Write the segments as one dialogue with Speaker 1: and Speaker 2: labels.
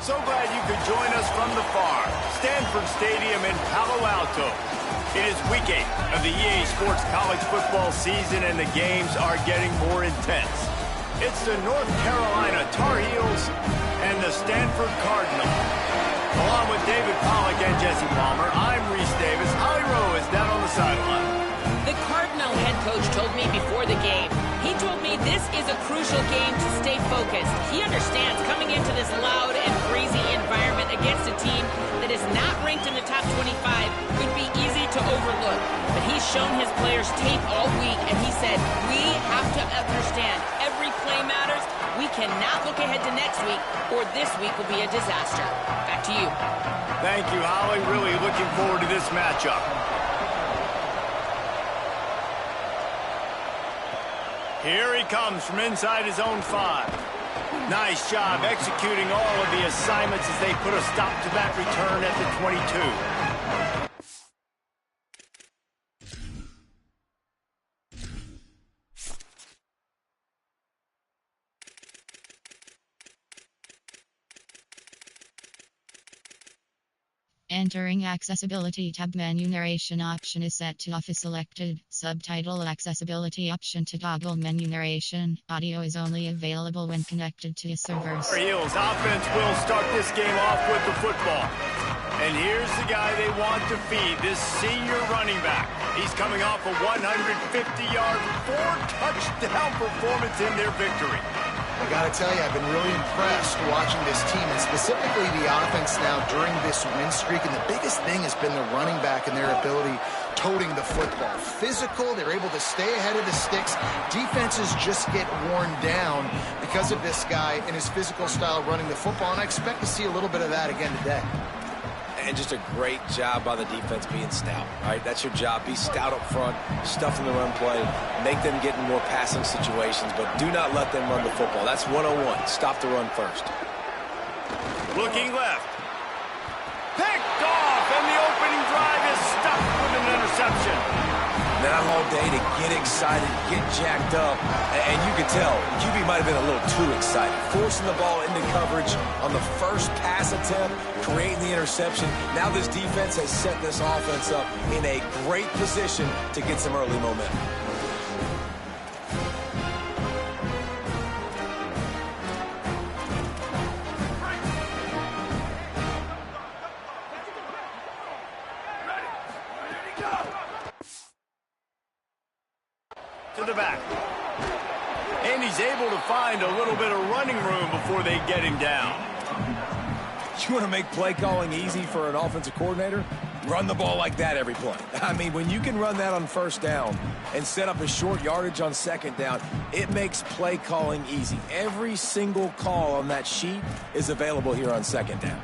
Speaker 1: So glad you could join us from the farm, Stanford Stadium in Palo Alto. It is week 8 of the EA Sports College football season, and the games are getting more intense. It's the North Carolina Tar Heels and the Stanford Cardinals. Along with David Pollack and Jesse Palmer, I'm Reese Davis. Holly Rowe is down on the sideline.
Speaker 2: The Cardinal head coach told me before the game, he told me this is a crucial game to stay focused. He understands coming into this loud and crazy environment against a team that is not ranked in the top 25 could be easy to overlook. But he's shown his players tape all week, and he said, we have to understand every play matters. We cannot look ahead to next week, or this week will be a disaster. Back to you.
Speaker 1: Thank you, Holly. Really looking forward to this matchup. Here he comes from inside his own 5. Nice job executing all of the assignments as they put a stop to that return at the 22.
Speaker 3: Entering Accessibility tab, menu narration option is set to off is selected. Subtitle accessibility option to toggle menu narration. Audio is only available when connected to a server.
Speaker 1: Tar Heels offense will start this game off with the football. And here's the guy they want to feed, this senior running back. He's coming off a 150-yard, 4-touchdown performance in their victory.
Speaker 4: I got to tell you, I've been really impressed watching this team, and specifically the offense now during this win streak. And the biggest thing has been the running back and their ability toting the football. Physical, they're able to stay ahead of the sticks. Defenses just get worn down because of this guy and his physical style running the football, and I expect to see a little bit of that again today.
Speaker 5: And just a great job by the defense being stout, right? That's your job. Be stout up front, stuff in the run play, make them get in more passing situations, but do not let them run the football. That's 101. Stop the run first.
Speaker 1: Looking left. Picked off, and the opening drive is stuffed with an interception.
Speaker 5: Not all day to get excited, get jacked up, and you can tell QB might have been a little too excited. Forcing the ball into coverage on the first pass attempt, creating the interception. Now this defense has set this offense up in a great position to get some early momentum.
Speaker 1: To the back. And he's able to find a little bit of running room before they get him down.
Speaker 5: You want to make play calling easy for an offensive coordinator? Run the ball like that every play. I mean, when you can run that on first down and set up a short yardage on second down, it makes play calling easy. Every single call on that sheet is available here on second down.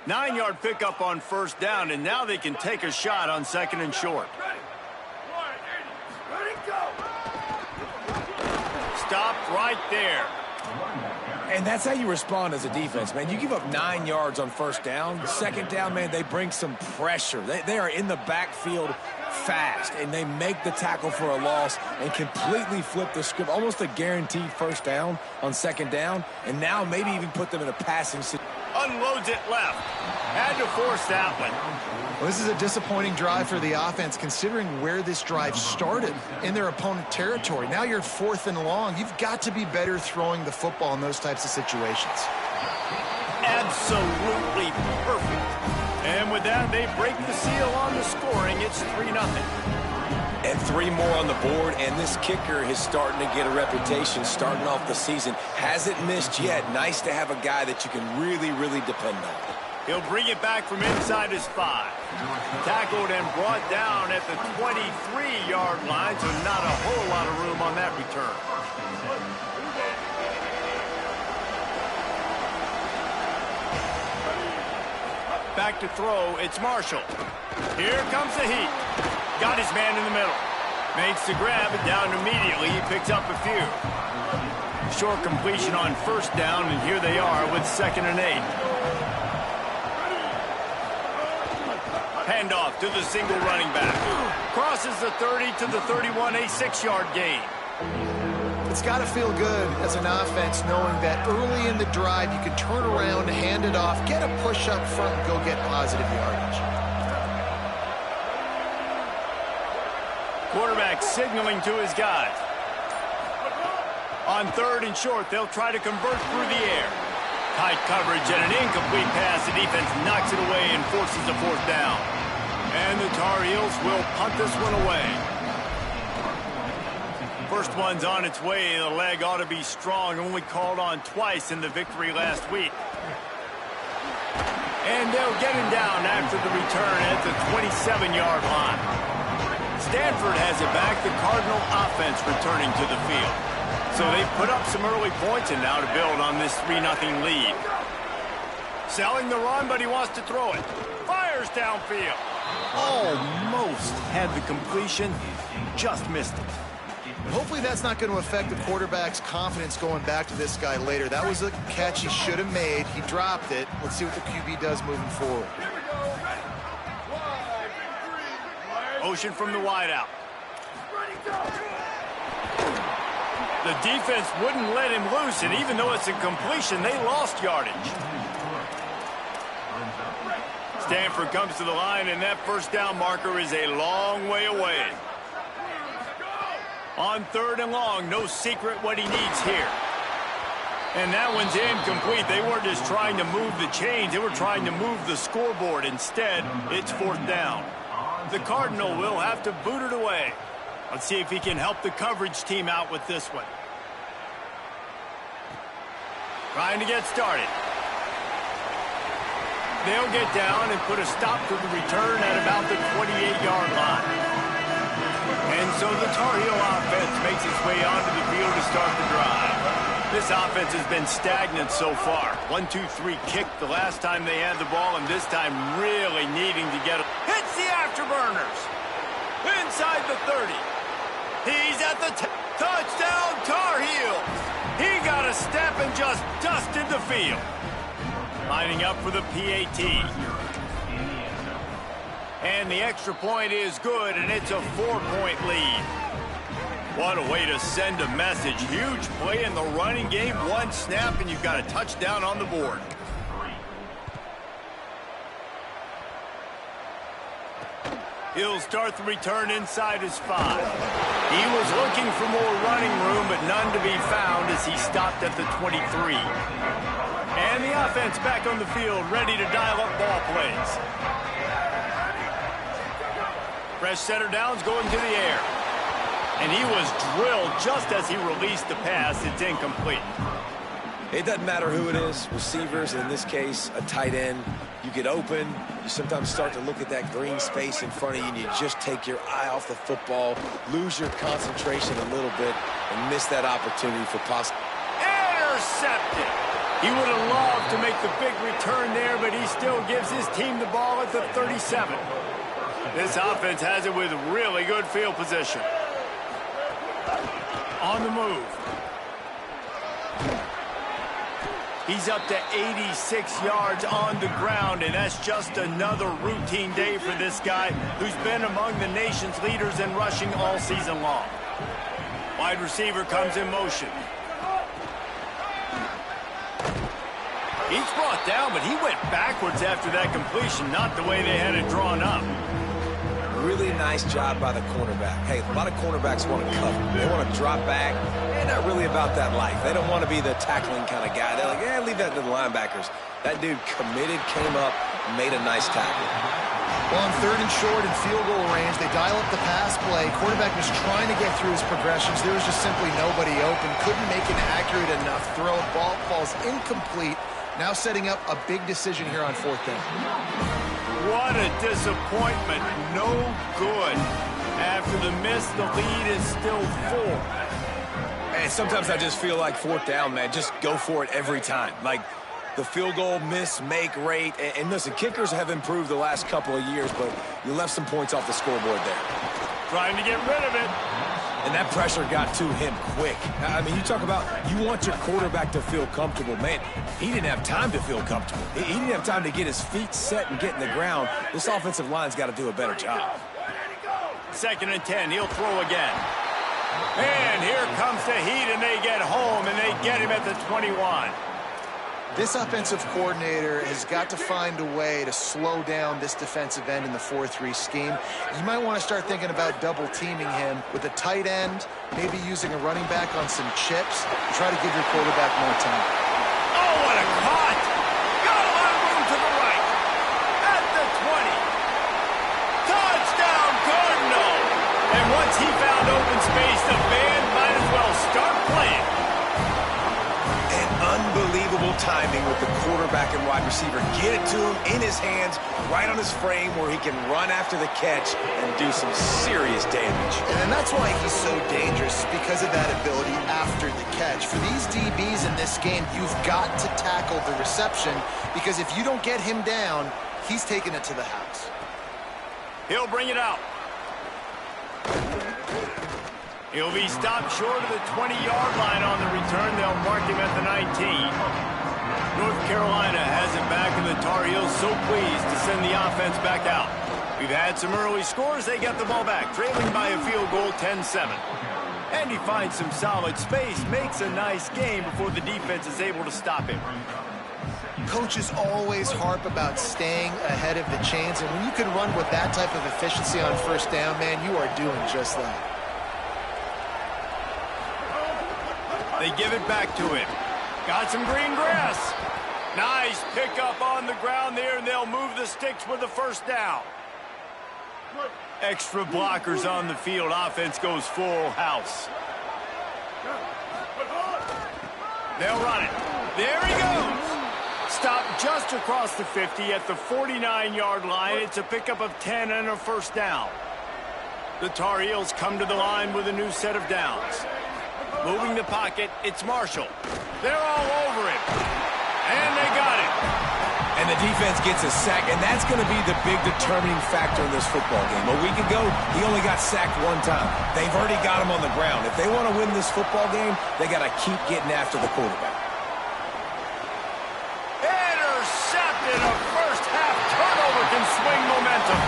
Speaker 1: Nine-yard pickup on first down, and now they can take a shot on second and short. Stopped right there.
Speaker 5: And that's how you respond as a defense, man. You give up 9 yards on first down. Second down, man, they bring some pressure. They are in the backfield fast, and they make the tackle for a loss and completely flip the script. Almost a guaranteed first down on second down, and now maybe even put them in a passing situation.
Speaker 1: Unloads it left. Had to force that one.
Speaker 4: Well, this is a disappointing drive for the offense, considering where this drive started in their opponent territory. Now you're 4th and long. You've got to be better throwing the football in those types of situations.
Speaker 1: Absolutely perfect. And with that, they break the seal on the scoring. It's 3-0.
Speaker 5: And 3 more on the board, and this kicker is starting to get a reputation starting off the season. Hasn't missed yet. Nice to have a guy that you can really, really depend on.
Speaker 1: He'll bring it back from inside his 5. Tackled and brought down at the 23-yard line, so not a whole lot of room on that return. Back to throw, it's Marshall. Here comes the heat. Got his man in the middle. Makes the grab, and down immediately. He picks up a few. Short completion on first down, and here they are with 2nd and 8. Handoff to the single running back. Crosses the 30 to the 31, a 6-yard gain.
Speaker 4: It's got to feel good as an offense knowing that early in the drive you can turn around, hand it off, get a push up front, and go get positive yardage.
Speaker 1: Quarterback signaling to his guys. On 3rd and short, they'll try to convert through the air. Tight coverage and an incomplete pass. The defense knocks it away and forces a 4th down. And the Tar Heels will punt this one away. First one's on its way. The leg ought to be strong. Only called on twice in the victory last week. And they'll get him down after the return at the 27-yard line. Stanford has it back. The Cardinal offense returning to the field. So they've put up some early points and now to build on this 3-0 lead. Selling the run, but he wants to throw it. Fires downfield. Almost had the completion. Just missed it.
Speaker 4: Hopefully that's not going to affect the quarterback's confidence going back to this guy later. That was a catch he should have made. He dropped it. Let's see what the QB does moving forward.
Speaker 1: Motion from the wideout. The defense wouldn't let him loose, and even though it's a completion, they lost yardage. Stanford comes to the line, and that first down marker is a long way away. On 3rd and long, no secret what he needs here. And that one's incomplete. They weren't just trying to move the chains. They were trying to move the scoreboard. Instead, it's 4th down. The Cardinal will have to boot it away. Let's see if he can help the coverage team out with this one. Trying to get started. They'll get down and put a stop to the return at about the 28-yard line. And so the Tar Heel offense makes its way onto the field to start the drive. This offense has been stagnant so far. 1-2-3 kick the last time they had the ball, and this time really needing to get it. Hits the afterburners. Inside the 30. He's at the touchdown Tar Heels. He got a step and just dusted the field. Lining up for the PAT. And the extra point is good, and it's a 4-point lead. What a way to send a message. Huge play in the running game. One snap, and you've got a touchdown on the board. He'll start the return inside his 5. He was looking for more running room, but none to be found as he stopped at the 23. And the offense back on the field, ready to dial up ball plays. Fresh center downs going to the air. And he was drilled just as he released the pass. It's incomplete.
Speaker 5: It doesn't matter who it is, receivers, in this case, a tight end. You get open, you sometimes start to look at that green space in front of you, and you just take your eye off the football, lose your concentration a little bit, and miss that opportunity for possible.
Speaker 1: Intercepted. He would have loved to make the big return there, but he still gives his team the ball at the 37. This offense has it with really good field position. On the move. He's up to 86 yards on the ground, and that's just another routine day for this guy who's been among the nation's leaders in rushing all season long. Wide receiver comes in motion. He's brought down, but he went backwards after that completion, not the way they had it drawn up.
Speaker 5: Really nice job by the cornerback. Hey, a lot of cornerbacks want to cover. They want to drop back. They're not really about that life. They don't want to be the tackling kind of guy. They're like, leave that to the linebackers. That dude committed, came up, made a nice tackle.
Speaker 4: Well, on 3rd and short and field goal range, they dial up the pass play. Quarterback was trying to get through his progressions. There was just simply nobody open. Couldn't make an accurate enough throw. Ball falls incomplete. Now setting up a big decision here on 4th down.
Speaker 1: What a disappointment. No good. After the miss, the lead is still 4.
Speaker 5: And sometimes I just feel like 4th down, man. Just go for it every time. Like, the field goal miss, make rate. And listen, kickers have improved the last couple of years, but you left some points off the scoreboard there.
Speaker 1: Trying to get rid of it.
Speaker 5: And that pressure got to him quick. I mean, you talk about you want your quarterback to feel comfortable. Man, he didn't have time to feel comfortable. He didn't have time to get his feet set and get in the ground. This offensive line's got to do a better job.
Speaker 1: 2nd and 10. He'll throw again. And here comes the heat, and they get home, and they get him at the 21.
Speaker 4: This offensive coordinator has got to find a way to slow down this defensive end in the 4-3 scheme. You might want to start thinking about double-teaming him with a tight end, maybe using a running back on some chips to try to give your quarterback more time.
Speaker 1: Oh, what a cut! Got a lot of room to the right. At the 20. Touchdown, Cardinal! And once he found open space, the band might as well start playing.
Speaker 5: Unbelievable timing with the quarterback and wide receiver. Get it to him in his hands, right on his frame where he can run after the catch and do some serious damage.
Speaker 4: And that's why he's so dangerous, because of that ability after the catch. For these DBs in this game, you've got to tackle the reception, because if you don't get him down, he's taking it to the house.
Speaker 1: He'll bring it out. He'll be stopped short of the 20-yard line on the return. They'll mark him at the 19. North Carolina has it back, and the Tar Heels so pleased to send the offense back out. We've had some early scores. They get the ball back, trailing by a field goal, 10-7. And he finds some solid space, makes a nice game before the defense is able to stop him.
Speaker 4: Coaches always harp about staying ahead of the chains, and when you can run with that type of efficiency on 1st down, man, you are doing just that.
Speaker 1: They give it back to him. Got some green grass. Nice pickup on the ground there, and they'll move the sticks with the 1st down. Extra blockers on the field. Offense goes full house. They'll run it. There he goes. Stopped just across the 50 at the 49-yard line. It's a pickup of 10 and a 1st down. The Tar Heels come to the line with a new set of downs. Moving the pocket, it's Marshall. They're all over him. And they got him.
Speaker 5: And the defense gets a sack, and that's going to be the big determining factor in this football game. A week ago, he only got sacked 1 time. They've already got him on the ground. If they want to win this football game, they got to keep getting after the quarterback.
Speaker 1: Intercepted. A first-half turnover can swing momentum.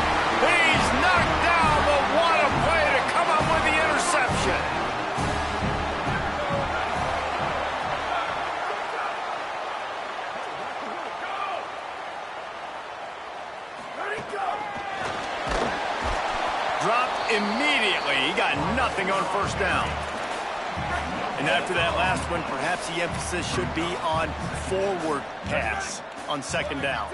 Speaker 1: He's knocked down, but what a play to come up with the interception. Dropped immediately. He got nothing on 1st down. And after that last one, perhaps the emphasis should be on forward pass on 2nd down.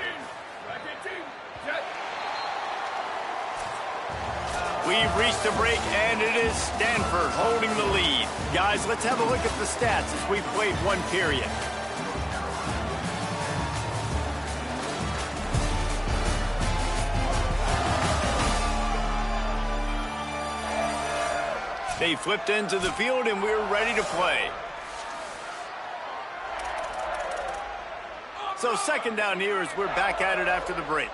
Speaker 1: We've reached a break, and it is Stanford holding the lead. Guys, let's have a look at the stats as we've played 1 period. They flipped into the field, and we're ready to play. So 2nd down here as we're back at it after the break.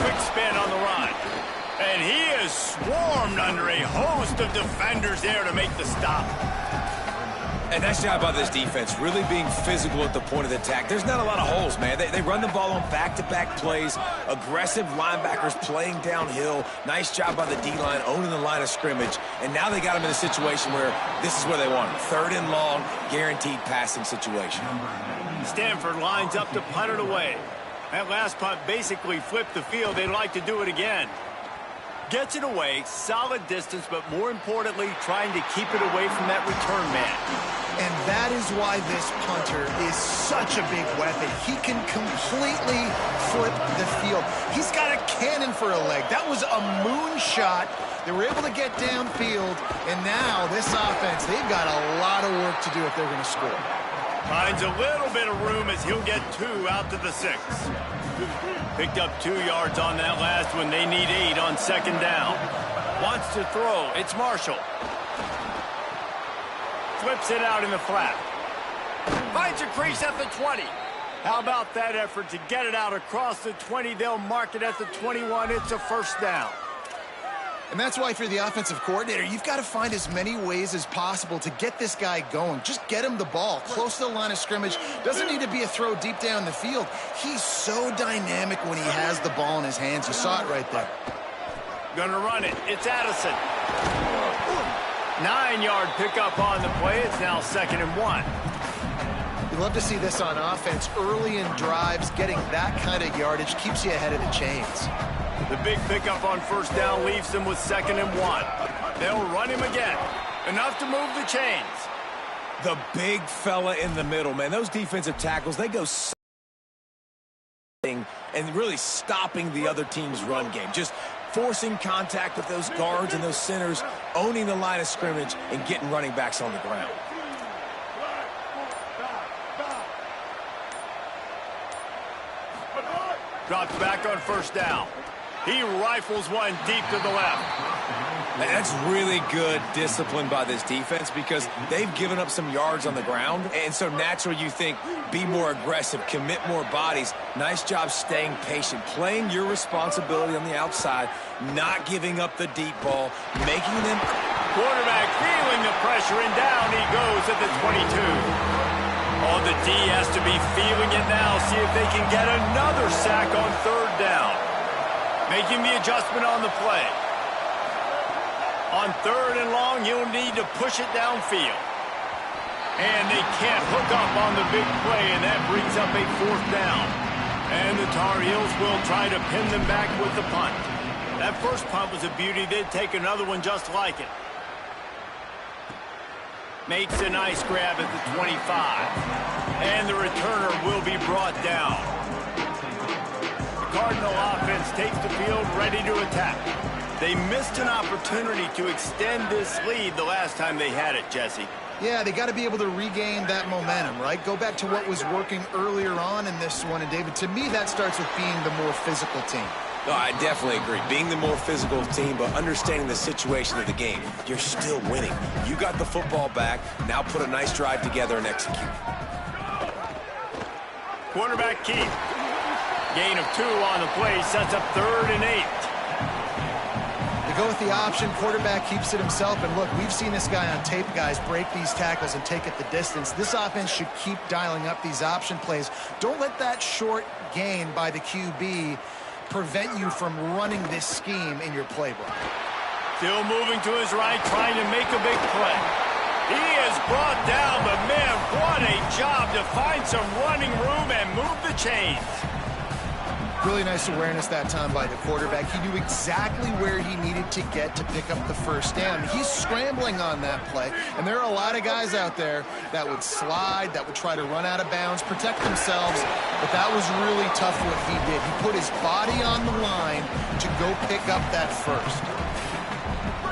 Speaker 1: Quick spin on the run. And he is swarmed under a host of defenders there to make the stop.
Speaker 5: And nice job by this defense, really being physical at the point of the attack. There's not a lot of holes, man. They run the ball on back-to-back plays, aggressive linebackers playing downhill. Nice job by the D-line, owning the line of scrimmage. And now they got them in a situation where this is where they want them. 3rd and long, guaranteed passing situation.
Speaker 1: Stanford lines up to punt it away. That last punt basically flipped the field. They'd like to do it again. Gets it away, solid distance, but more importantly, trying to keep it away from that return man.
Speaker 4: And that is why this punter is such a big weapon. He can completely flip the field. He's got a cannon for a leg. That was a moonshot. They were able to get downfield, and now this offense, they've got a lot of work to do if they're going to score.
Speaker 1: Finds a little bit of room as he'll get 2 out to the 6. Picked up 2 yards on that last one. They need 8 on second down. Wants to throw. It's Marshall. Flips it out in the flat. Finds a crease at the 20. How about that effort to get it out across the 20? They'll mark it at the 21. It's a first down.
Speaker 4: And that's why, if you're the offensive coordinator, you've got to find as many ways as possible to get this guy going. Just get him the ball close to the line of scrimmage. Doesn't need to be a throw deep down the field. He's so dynamic when he has the ball in his hands. You saw it right there.
Speaker 1: Gonna run it. It's Addison. 9-yard pickup on the play. It's now 2nd and 1.
Speaker 4: You love to see this on offense. Early in drives, getting that kind of yardage keeps you ahead of the chains.
Speaker 1: The big pickup on first down leaves them with 2nd and 1. They'll run him again. Enough to move the chains.
Speaker 5: The big fella in the middle, man. Those defensive tackles, they go and really stopping the other team's run game. Just forcing contact with those guards and those centers, owning the line of scrimmage, and getting running backs on the ground.
Speaker 1: Drops back on first down. He rifles one deep to the left.
Speaker 5: And that's really good discipline by this defense because they've given up some yards on the ground. And so naturally you think, be more aggressive, commit more bodies. Nice job staying patient, playing your responsibility on the outside, not giving up the deep ball, making them...
Speaker 1: Quarterback feeling the pressure, and down he goes at the 22. Oh, the D has to be feeling it now. See if they can get another sack on third down. Making the adjustment on the play. On 3rd and long, he'll need to push it downfield. And they can't hook up on the big play, and that brings up a 4th down. And the Tar Heels will try to pin them back with the punt. That first punt was a beauty. They'd take another one just like it. Makes a nice grab at the 25. And the returner will be brought down. The Cardinal offense takes the field, ready to attack. They missed an opportunity to extend this lead the last time they had it, Jesse.
Speaker 4: Yeah, they got to be able to regain that momentum, right? Go back to what was working earlier on in this one. And, David, to me, that starts with being the more physical team.
Speaker 5: No, I definitely agree. Being the more physical team, but understanding the situation of the game. You're still winning. You got the football back. Now put a nice drive together and execute.
Speaker 1: Quarterback Keith. Gain of 2 on the play. Sets up 3rd and 8.
Speaker 4: Go with the option. Quarterback keeps it himself. And look, we've seen this guy on tape, guys, break these tackles and take it the distance. This offense should keep dialing up these option plays. Don't let that short gain by the QB prevent you from running this scheme in your playbook.
Speaker 1: Still moving to his right, trying to make a big play. He is brought down, but man, what a job to find some running room and move the chains.
Speaker 4: Really nice awareness that time by the quarterback. He knew exactly where he needed to get to pick up the first down. He's scrambling on that play, and there are a lot of guys out there that would slide, that would try to run out of bounds, protect themselves, but that was really tough what he did. He put his body on the line to go pick up that first.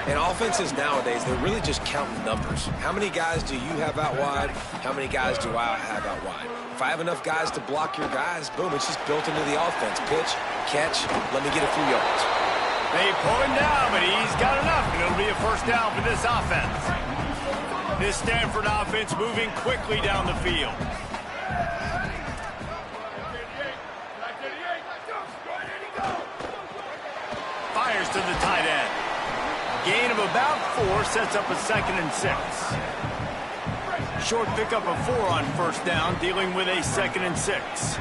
Speaker 5: And offenses nowadays, they're really just counting numbers. How many guys do you have out wide? How many guys do I have out wide? If I have enough guys to block your guys, boom, it's just built into the offense. Pitch, catch, let me get a few yards.
Speaker 1: They pull him down, but he's got enough, and it'll be a first down for this offense. This Stanford offense moving quickly down the field. Fires to the tight end. Gain of about 4 sets up a 2nd and 6. Short pickup of 4 on first down, dealing with a 2nd and 6.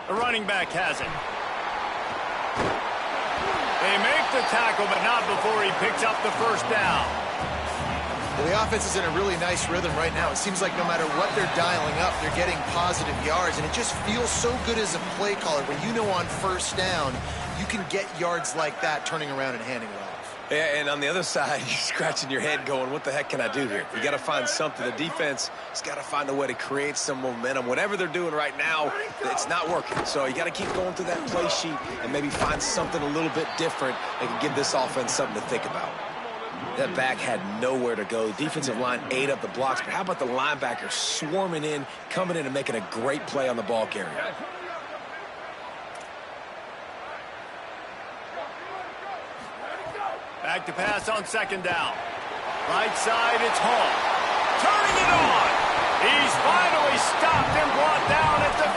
Speaker 1: The running back has it. They make the tackle, but not before he picks up the first down.
Speaker 4: Well, the offense is in a really nice rhythm right now. It seems like no matter what they're dialing up, they're getting positive yards, and it just feels so good as a play caller when you know on first down you can get yards like that turning around and handing it off.
Speaker 5: Yeah, and on the other side, you're scratching your head going, what the heck can I do here? You got to find something. The defense has got to find a way to create some momentum. Whatever they're doing right now, it's not working. So you got to keep going through that play sheet and maybe find something a little bit different that can give this offense something to think about. That back had nowhere to go. The defensive line ate up the blocks, but how about the linebackers swarming in, coming in and making a great play on the ball carrier?
Speaker 1: Back to pass on second down. Right side, it's Hall. Turning it on. He's finally stopped and brought down at the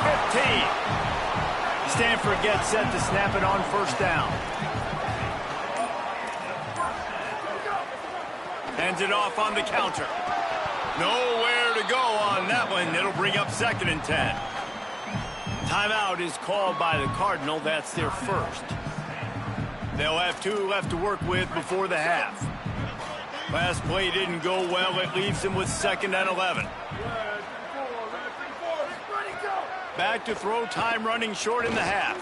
Speaker 1: 15. Stanford gets set to snap it on first down. Hands it off on the counter. Nowhere to go on that one. It'll bring up 2nd and 10. Timeout is called by the Cardinal. That's their first. They'll have 2 left to work with before the half. Last play didn't go well. It leaves them with 2nd and 11. Back to throw, time running short in the half.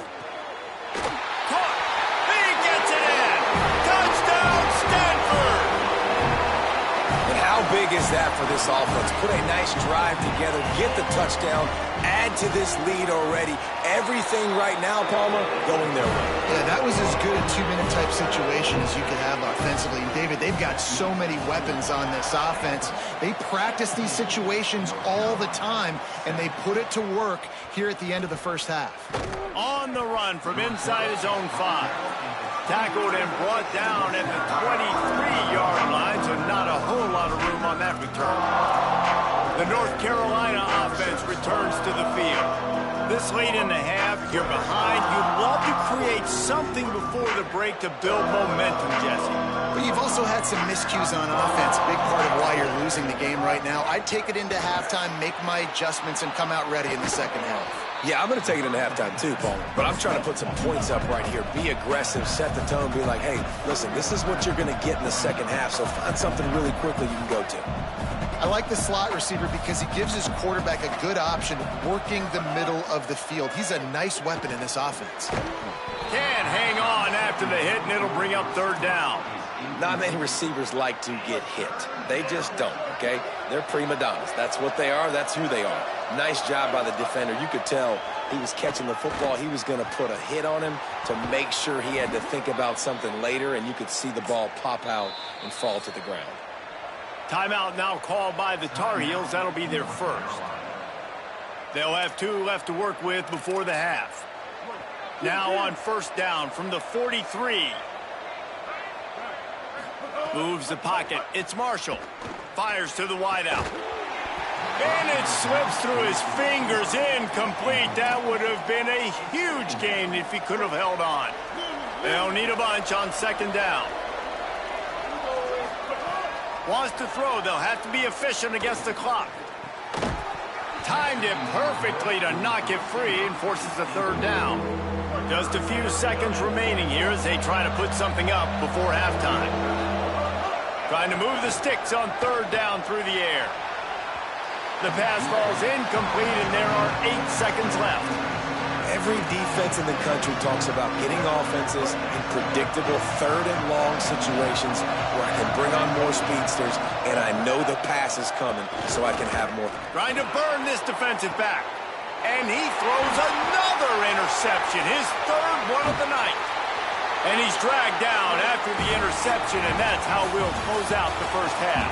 Speaker 1: Caught. He gets it in. Touchdown, Stanford.
Speaker 5: And how big is that for this offense? Put a nice drive together, get the touchdown, add to this lead already. Everything right now, Palmer, going their way.
Speaker 4: Yeah, that was as good a 2-minute type situation as you could have offensively. And David, they've got so many weapons on this offense. They practice these situations all the time, and they put it to work here at the end of the first half.
Speaker 1: On the run from inside his own 5. Tackled and brought down at the 23-yard line, so not a whole lot of room on that return. The North Carolina offense returns to the field. This late in the half, you're behind. You'd love to create something before the break to build momentum, Jesse.
Speaker 4: But you've also had some miscues on offense, a big part of why you're losing the game right now. I'd take it into halftime, make my adjustments, and come out ready in the second half.
Speaker 5: Yeah, I'm going to take it into halftime too, Palmer. But I'm trying to put some points up right here. Be aggressive, set the tone, be like, hey, listen, this is what you're going to get in the second half, so find something really quickly you can go to.
Speaker 4: I like the slot receiver because he gives his quarterback a good option working the middle of the field. He's a nice weapon in this offense.
Speaker 1: Can't hang on after the hit, and it'll bring up 3rd down.
Speaker 5: Not many receivers like to get hit. They just don't, okay? They're prima donnas. That's what they are. That's who they are. Nice job by the defender. You could tell he was catching the football. He was going to put a hit on him to make sure he had to think about something later, and you could see the ball pop out and fall to the ground.
Speaker 1: Timeout now called by the Tar Heels. That'll be their first. They'll have 2 left to work with before the half. Now on first down from the 43. Moves the pocket. It's Marshall. Fires to the wideout. And it slips through his fingers. Incomplete. That would have been a huge gain if he could have held on. They'll need a bunch on second down. Wants to throw. They'll have to be efficient against the clock. Timed it perfectly to knock it free and forces the 3rd down. Just a few seconds remaining here as they try to put something up before halftime. Trying to move the sticks on 3rd down through the air. The pass falls incomplete, and there are 8 seconds left.
Speaker 5: Every defense in the country talks about getting offenses in predictable 3rd and long situations where I can bring on more speedsters, and I know the pass is coming, so I can have more.
Speaker 1: Trying to burn this defensive back. And he throws another interception, his 3rd one of the night. And he's dragged down after the interception, and that's how we'll close out the first half.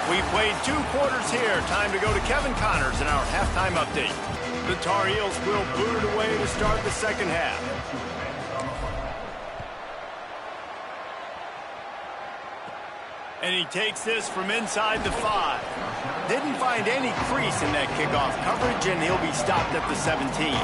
Speaker 1: We played 2 quarters here. Time to go to Kevin Connors in our halftime update. The Tar Heels will boot it away to start the second half. And he takes this from inside the 5. Didn't find any crease in that kickoff coverage, and he'll be stopped at the 17.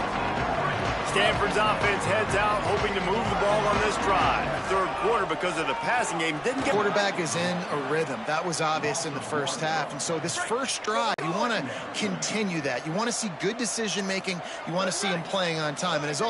Speaker 1: Stanford's offense heads out, hoping to move the ball on this drive. 3rd quarter, because of the passing game, didn't get...
Speaker 4: Quarterback is in a rhythm. That was obvious in the first half. And so this first drive, you want to continue that. You want to see good decision-making. You want to see him playing on time. And as always,